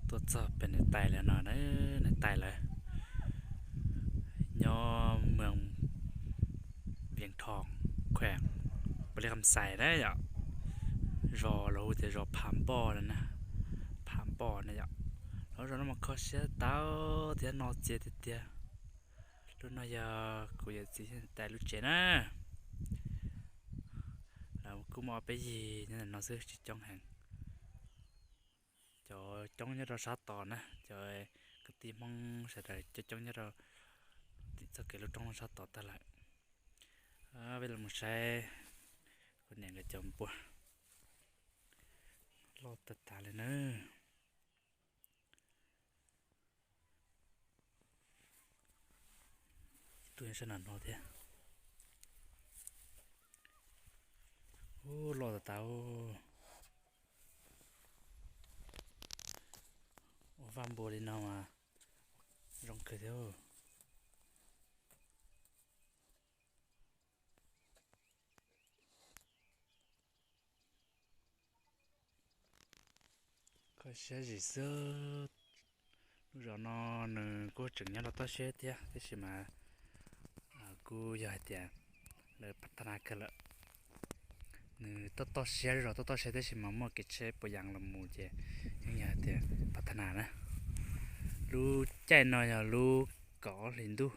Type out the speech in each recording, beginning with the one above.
ตัวจอบเป็นในไตแล้วเนาะในไตเลยย่อเมืองเวียงทองแขวงบริคำใส่ได้อ่ะรอเราจะรอผามบ่อแล้วนะผามบ่อนะอ่ะแล้วเราต้องมาเข้าเชื่อเต้าเดี๋ยวนอเจเดียรู้นายกูอยากจีแต่รู้เจนะแล้วกูมอไปยีนี่นน้องซื้อจ้องแห่งcho trong nhàเราsát tỏ nè cho cái tim mong sẽ để cho trong nhàเราsẽ kể lúc trong sát tỏ ta lại bây giờ một xe con này là chồng bùa lo tất cả lên nữa tôi sẽ làm nó thế ô lo tất tao ô vam bùa đi nào mà rong cười theo có xe gì sơ rồi nó nè cô chừng nhá nó to xe thế thế gì mà cô giờ tiềnเลยพัฒนาขึ้นละตัวเสียเราตัวเสียได้สิมาเมื่อกี้เชฟปยังละมูเจยังไงเดี๋ยวพัฒนานะรู้ใจหน่อยอย่ารู้ก่อลินดู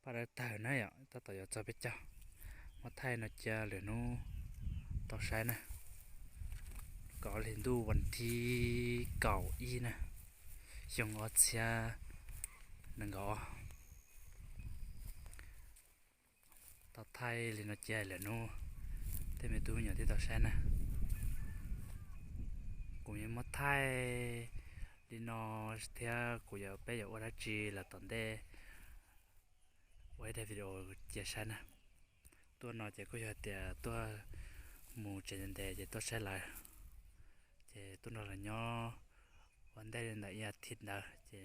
พอได้ถ่ายนะอย่าต่ออย่าจะไปเจ้ามาถ่ายนะเจ้าเหลือนู้ต่อใช้นะก่อลินดูวันที่เก่าอีนะยังอดเสียนั่งก่อต่อไทยลินเจ้าเหลือนู้แต่ไม่ดูอย่างที่ต่อใช้นะกูยังมาไทยลินอสเทียกูอยากไปอยากว่าจีละตอนเดไว้ได้วิดีโอเจ้าใช้นะตัวนอจะก็อยากเตียตัวหมูเจนเดจะตัวใช้lạiจะตัวนอละย่อวันได้ในอาทิตย์นะจะ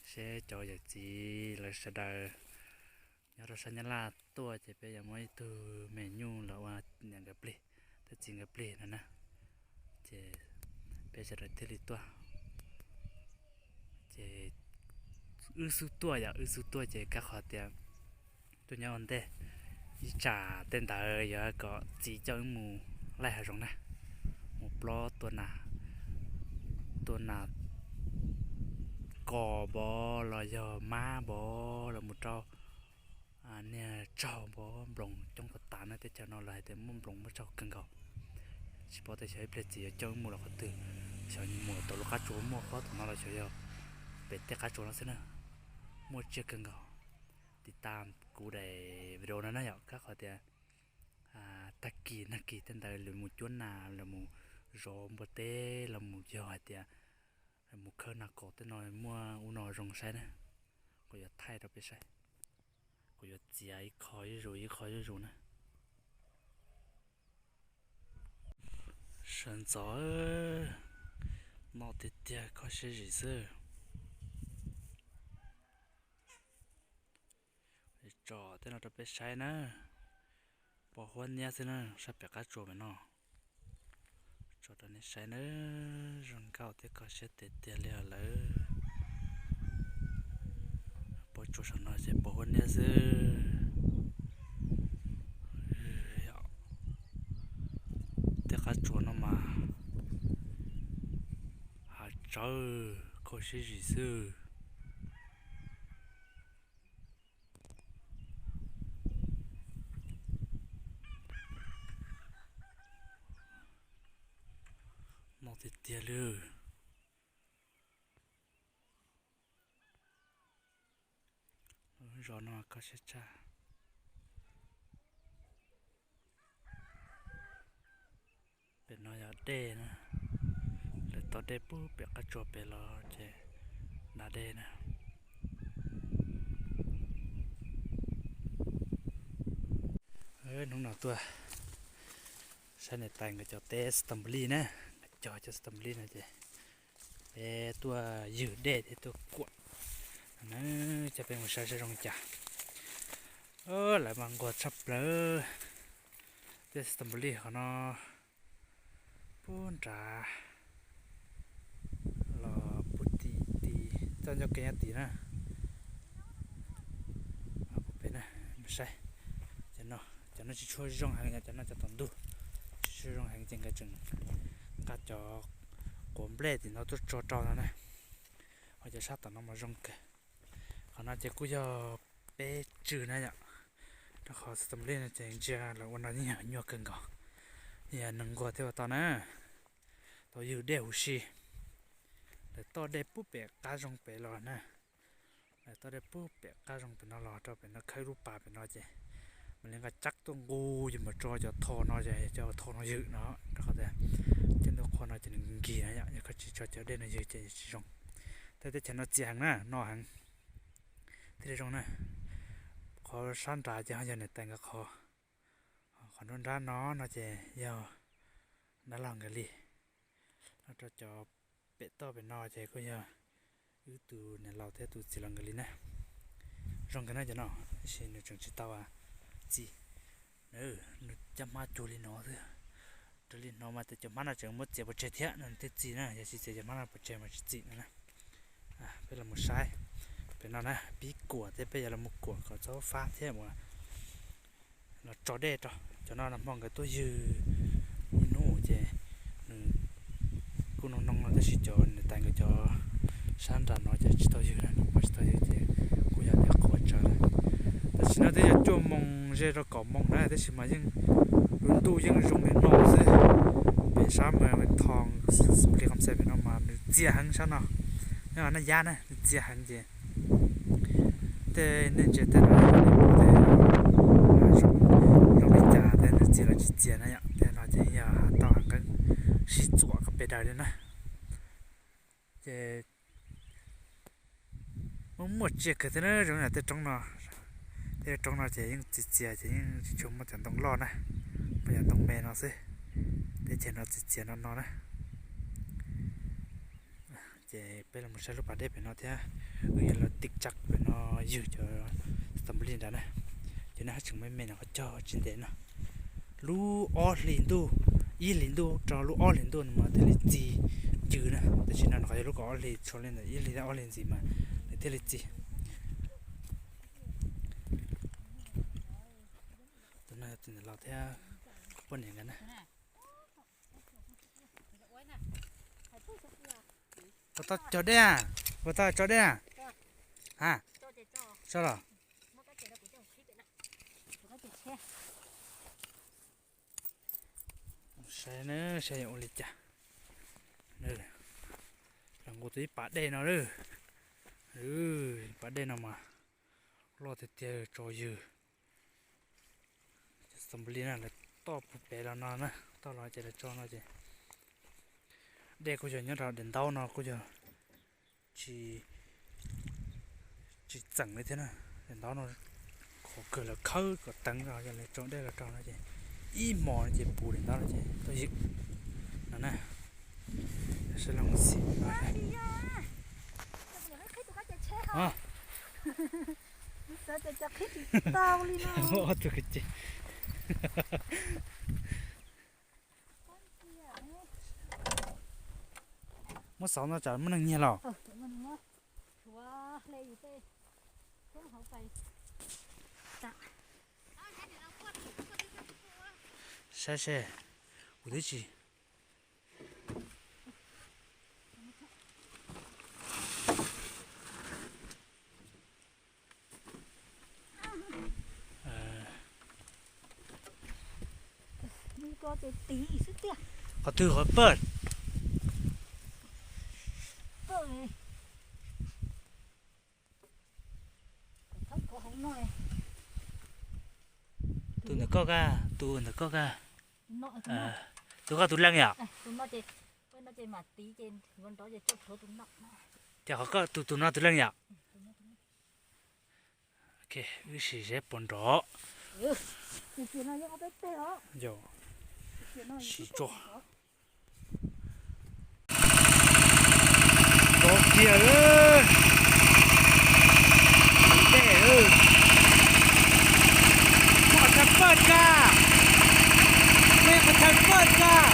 ใช้จออย่างจีเลยสดายย่อเราสัญลักษณ์ตัวจะเป็นอย่างไม่ตัวเมนูหรือว่าอย่างกับปลีถ้าจริงกับปลีนั่นนะจะเป็นสดายที่ตัวจะสุตัวอย่างสุตัวจะก็ขอเตียตัวย่อวันได้อีจ่าเต้นตาอย่าก็จีเจ้าหมูไล่หาตรงนะหมูปลอตัวหนาก่อบอลอยม้าบอแล้วหมูเจ้าเนี่ยเจ้าบอลงจงกตานะแต่เจ้านอนไหลแต่มุ่งลงมาเจ้ากันก่อนสิพอแต่ใช้เพลจีเจ้าหมูเราก็ตื่นใช้หมูตัวลูกค้าโจมหมูเขาถึงมาเราใช้เอาเป็ดแต่ค้าโจมแล้วสินะหมูเจ้ากันก่อนติดตามกูได้วิดีโอนั้นนะอย่าก็ขอเตียตะกี้นักกี้ตั้งแต่เลยหมูจวนนาเลยหมูโรมบเต้เลยหมูยอดเตียเลยหมูเคยนักกอดแต่น้อยมัวอุนอรงใช้นะก็อย่าไทยเราไปใช้ก็อย่าเจียอีคอยรู้นะฉันจะนอติดเตียเขาใช้รีเซอร์จอแต่เราจะไปใช้นะพอวันนี้สินะใช้เปียกกระโจมเนาะจอตอนนี้ใช้นะรังเก่าที่เขาใช้ติดเตียเลยเลยพอจอฉันน่าจะพอวันนี้สิที่กระโจมมาหาเจอเขาใช้รีเซอร์นอติดเตียเลยรอหน่อยก็ใช้จ้าเป็นน้อยเด้นะแล้วตอนเด้ปุ๊บเปียกกระโจมไปรอเจนาเด้นะน้องหนาตัวฉันเนี่ยแต่งกับเจ้าเตสตัมบลีนะจอเจ้าสตัมบลีนะเจตัวยืดเด็ดตัวกวดนั่นจะเป็นหัวใจจะรองจ่าหลายบางกดชับเลยเตสตัมบลีเขาเนาะปุ่นจ่าหล่อ ตอนจะแกตีนะเป็นนะไม่ใช่จะเนาะจะน่าจะช่วยร่องหางจะน่าจะต้องดูช่วยร่องหางจริงก็จึงกัดจอกลมเบลที่เราตัวจอนะเขาจะชาติน้องมาร่องเกเขาน่าจะกูจะไปจืดนะเนี่ยถ้าเขาสำเร็จจะเจอแล้ววันนี้เหนื่อยเกินก่อนอย่าหนึ่งกว่าเท่าตอนนั้นตัวอยู่เดี่ยวสิแต่ตัวเด็กปุ๊บเปียกการร่องไปรอนะแต่ตัวเด็กปุ๊บเปียกการร่องเป็นนอรอตัวเป็นนอใครรูปป่าเป็นนอเจมันเลี้ยงกระจักตัวงูจะมาจอจะทอนอเจจะทอนอยืดเนาะเขาแต่เจ้าตัวคนอจะหนึ่งกี่นะเนี่ยเขาจะเด่นอยืดจะร่องแต่ฉันเอาเจียงนะนอหังที่ได้ร่องนะขอสั้นตาจะให้ยันแต่งกับขอโดนด้านน้อนะเจยาวน่าลองกันเลยเราจะเป็ดต่อเป็นนอเจก็ยายูตูเนี่ยเราเทตูสิลองกันเลยนะร่องกันน่าจะเนาะใช่เนี่ยจังจิตตาวาจีนึกจะมาจูลินอเถอะจูลินอมาแต่จะมาน่าจะหมดเจ็บปวดเจ็บเท้านั่นเจ็บจีนะอย่าสิจะมาน่าปวดเจ็บมาจีนะเป็นละมุใช้เป็นนอนะปีกัวแต่เป็นละมุกัวเขาจะฟ้าเท่หมดเราจอดได้จ้ะจะนอนมองกับตัวยืนนู่เจกูน้องเราจะชิจอนแต่งก็จะฉันจะน้อยจะชิตัวยืนนะไม่ชิตัวยืนเจกูอยากจะขอจอดแต่ฉันน่าจะจมมองเจเราเกาะมองได้แต่ฉันมายังรุ่นตู้ยังรงเป็นน้องสิเป็นซ้ำเป็นทองเรียกคำเสพเป็นออกมาเจียหังฉันเนาะนี่นั่นยานะเจียหังเจแต่เนี่ยเจแต่เราแต่เจเราจะเจียนะเนี่ยแต่เราจะอย่าต่อกันสิจั่วกับไปได้เลยนะเจมันหมดเจก็แต่เนอะตรงไหนแต่ตรงเนาะแต่ตรงเนาะเจยังจิเจียเจยังชมมาจากตรงรอนะไม่อยากตรงเมนเนาะสิแต่เจเราจิเจียนอนนะเจเป็นเราไม่ใช่รูปปั้นได้เป็นเนาะที่เราติ๊กจักเป็นเนาะยืดจะสำเร็จแล้วนะเจน่าถึงไม่เมนเขาจ่อจริงเด่นเนาะลูออลินดูอีลินดูจอลูออลินดูมาเทเลจียืนนะแต่ฉันนั่นเขาจะลูกออลิชอลินแต่อีลินออลินจีมาเทเลจีตอนนั้นตื่นเราเท่าคนอย่างนั้นนะพอต่อจอดเนี่ยพอต่อจอดเนี่ยฮะจอดหรอใช่เนอะใช่โอลิจ้ะเนอะหลังกูตีปาเดนเอาเนอะปาเดนเอามารอเตี้ยจอยือสมบูรณ์นะเลยต่อปุ๊บไปแล้วนะต่อรอจะได้จอนะจ๊ะเด็กกูจะเนี่ยเราเดินเต้าเนาะกูจะchỉ chẳng như thế nào để đó nó khó cười là khơi có tăng rồi cho nên trong đây là trong nó chị y mò chị bù đến đó là chị tôi dịch nó nè sẽ làm gì à sao cho khít tao đi nó ô tôi cái chị mất sáu nó chả mất năng nhiên nào xe xe của đứa chị có cái tí sức tiệt có từ hỏi bớt rồi thấp có không nói tụi nó có ga tụi có tụi lăng nhở tụi nó chơi mà tí trên con đó chơi chốt số tụi nó chả có tụi nó tụi lăng nhở ok cái gì sẽ bẩn đó thì nó có bé té đó rồi xí cho có kia ơi để ơi có thằng bớt cả đây có thằng bớt cả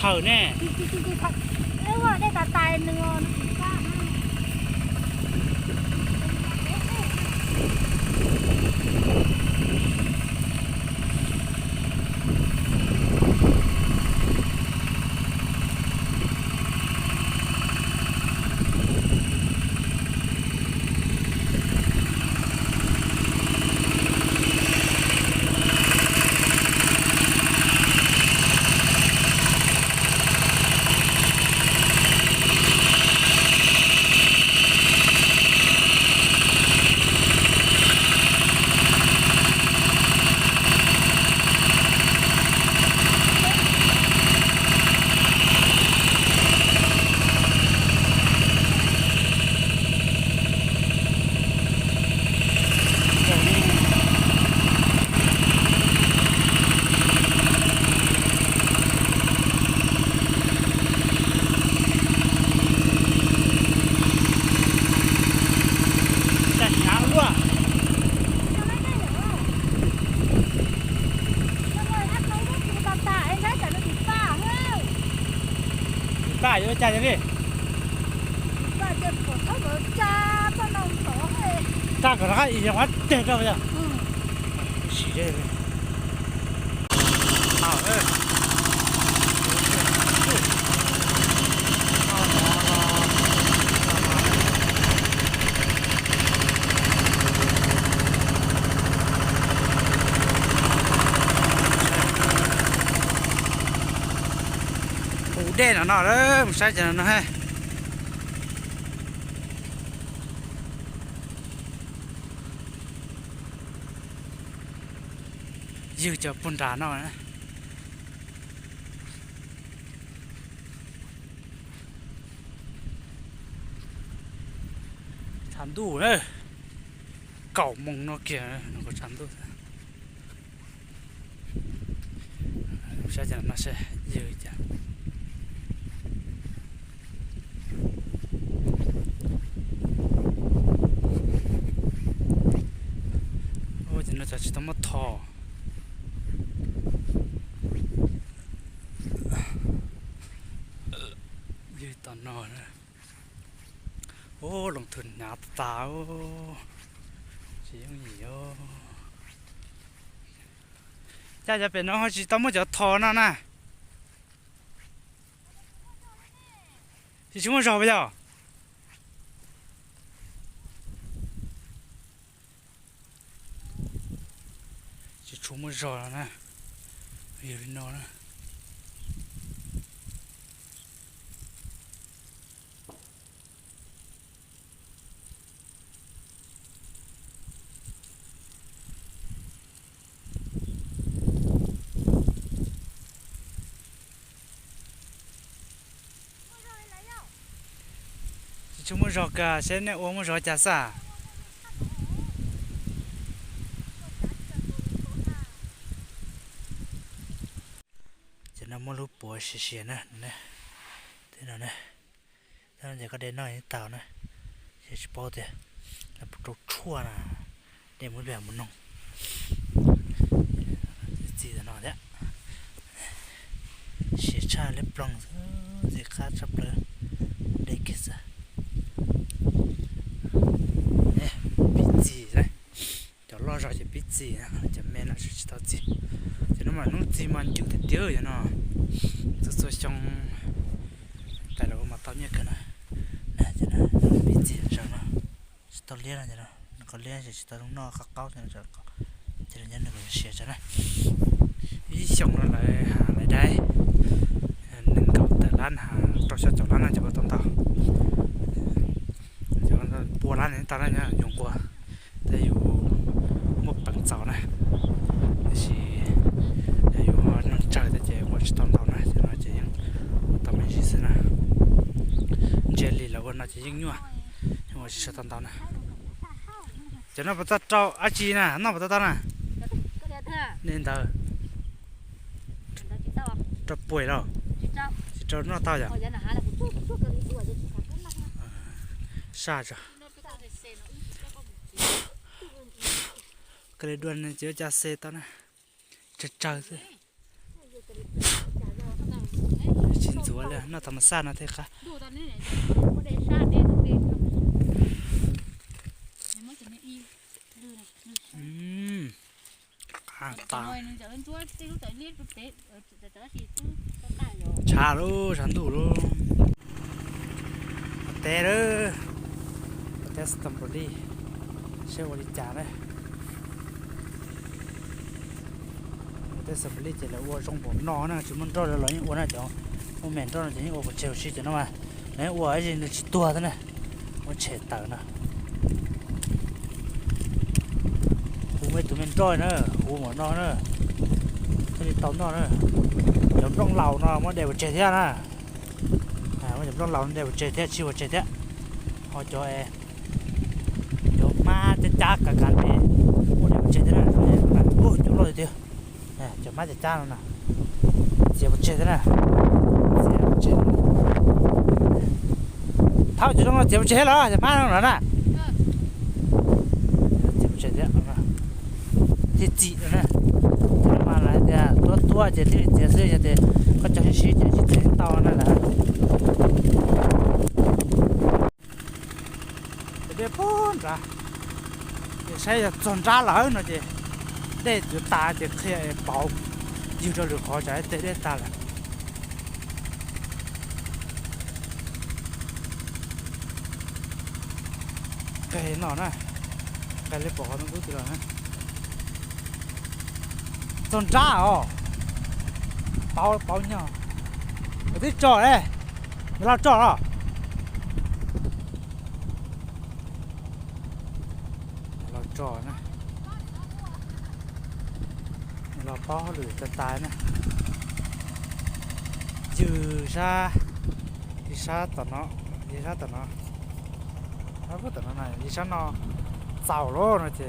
thở nè thật nếu mà đây cả tài nương ba chặt nhá luôn tải cho chặt đi ta có cái gì mà tiền đâu bây giờ xí đây nào ơi đen nó đó một sai cho nó ha dư cho bún đá nó nữa chán đủ nữa cẩu mông nó kìa nó có chán đủ sai cho nó sẽ dư cho nó chỉ tao mất thò như tao nói nữa ô lòng thuyền nhà tao chỉ không nhiều chaจะเป็นน้องchỉ tao mớiจะthò nó nè chỉ chúng nó rồi bây giờ chúng mới rồi nè hiểu nó nè chúng mới rồi cả sẽ nè uống mới rồi chả sao nó mua lúa bùa xì nè nè thế nào nè thế giờ có đến nói tàu nè sẽ bao tiền là một chua nè để muốn về muốn nông gì là nó đấy xì cha lấy plong gì khác sắp rồi đây kia sao nè bị gì đấy cho lo rồi thì bị gì nè cho mẹ nó chỉ tao gì cho nó mà nó gì mà chịu thì tiêu vậy nó tôi trong tại đâu mà tao nhớ cái này nè cho nó bị gì rồi nó tao liên là cho nó có liên thì tao nó khắc cao cho nó cho nên nó cũng xé cho nó ý xong nó lại lại đây nâng cầu tại lan hà cho sẽ cho lan này cho tao tao cho nó bùa lan này tao này nhá dùng bùa đâyอยู่một bằng sào này thì đâyอยู่nó trời thì chơi một tao tao này cho nó chơi những tao mình chỉ xin này jelly là con nó chỉ những nhua nhưng mà chỉ tao tao này cho nó bắt tao trâu á chi nè nó bắt tao nè nên tao trâu bưởi đâu chỉ trâu nó tao vậy xa rồi cái đuôi này chỉ cho xe tao nè trời trời thôi สวยเลยน่าธรรมชาตินะเท่ค่ะ ดูตอนนี้เนี่ยไม่ได้ชาติเด็กเด็กครับยังไม่จะไม่อีดูนะ อ่าง ตา ตา หน่อยนึงจะเป็นตัวติ้วแต่เลี้ยงเตะแต่สีตู้ก็ตายอยู่ ชาลูฉันดูลูเตะเลยเตะสตัมบูรีเชื่อว่าดีจ้าเลยเตะสตัมบูรีเจริญวัวจงผมนอนนะจุดมันรอดแล้วยังวัวน่าจะ我免着了，今天我不吃去，知道吗？哎，我而且那吃多的呢，我吃到呢。我没对面着呢，我没闹呢，这里倒闹呢，有种老呢，我得我吃掉呢。哎，我有种老得我吃掉，吃我吃掉，我叫哎，叫妈的家干干的，我得我吃掉呢，哦，就老的，哎，叫妈的家了呢，接我吃掉呢。thao chỉ trong là chém chết đó, chém mang nó nè, chém chết đấy, thì chỉ nữa, chém mang lại thì tua chỉ thì chỉ sửa thì có cho xí chỉ tao nữa là, để phun ra, thì xây ra tròn ra lỡ nó chứ, để chúng ta thì khi bảo, nhiều cho được khó trái để ta là. Cái nó nè, cái lấy bỏ nó cứ từ đó nè, tròn ra à, bao nhiêu, cái tí trò đấy, nó làm trò đó, làm trò nè, làm bao lửa tạt tai nè, trừ ra, đi sát tận nó, nó có tận nó này đi sát nó giàu luôn rồi thì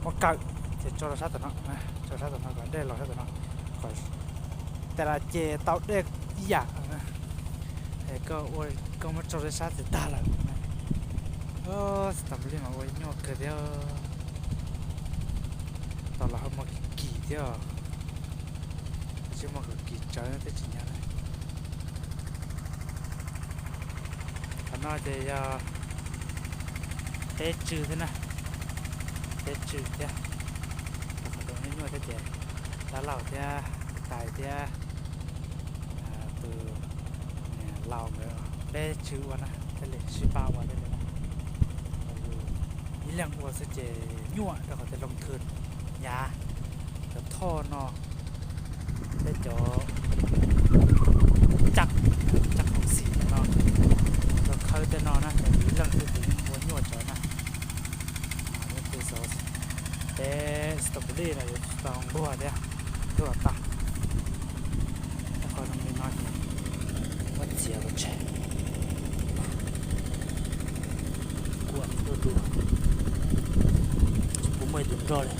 nó cậy thì cho nó sát tận nó này cho sát tận nó còn đây là sát tận nó khỏiแต่ละเจเตาเด็กอยากนะแต่ก็โอ้ยก็มาcho nó sát thì ta là tầm lên mà ôi nhọ cái đó tao là không mà kỳ đó chứ mà kỳ trái nó tới chỉ nhá này anh nói thì tết trừ thế này tết trừ thế còn đồ này nuôi thế trẻ đã lẩu thế cải thế từ lẩu nữa tết trừ vào nè thế này sư ba vào đây này ý lăng của sẽ trẻ nhua để có thể lồng thuyền nhà để thò nó để cho chắc không xì nó rồi khơi tên nó nè ý lăng thì muốn nhua cho nè để stability nàyต้องรั่วเนี่ยรั่วตาแล้วก็ต้องมีน้อยว่าเจียวเฉยกวนดูผมไม่ดูรอเลย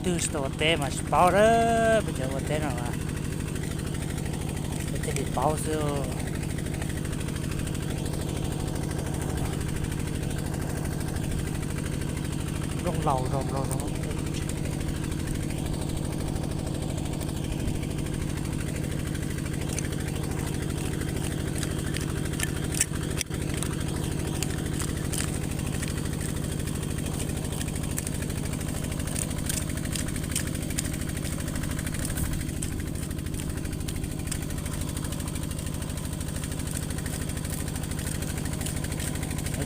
từ store té mà bao đó bây giờ té nào mà té bị bao rồi rong lầu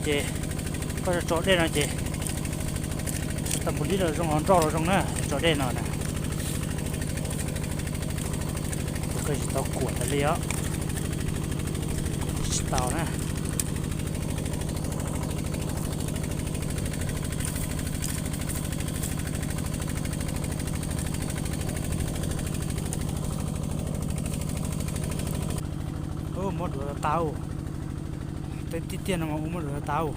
chị có chỗ đây này chị tầm một lít rồi trong ngón trò rồi trong nữa chỗ đây nào nè cái gì tao cuộn ở đây á tao nè một đứa tao tên tiền mà một đứa tao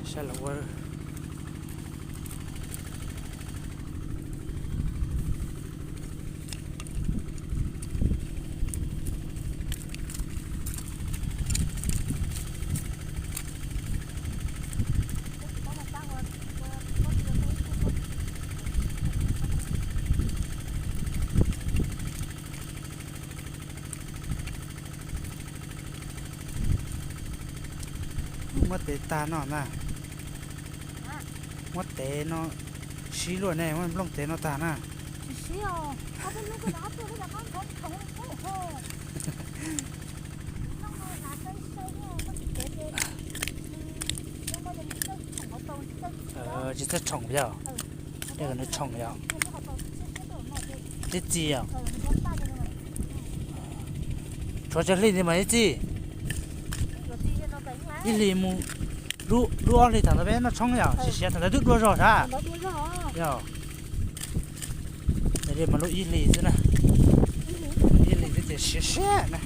sẽ là qua mất tế ta nó nè mất tế nó xí luôn này mất lông tế nó ta nè xí à có cái lúc cái đó tôi là con không không không nó là cái cái chỉ thích trồng bây giờ đây là nó trồng bây giờ cái gì à cho cho lên thì mấy gì đi liền mu đua đi thằng nó bé nó trồng giờ chỉ thằng nó đứt đua rồi hả giờ để mà nó đi liền thế này đi liền thì sẽ này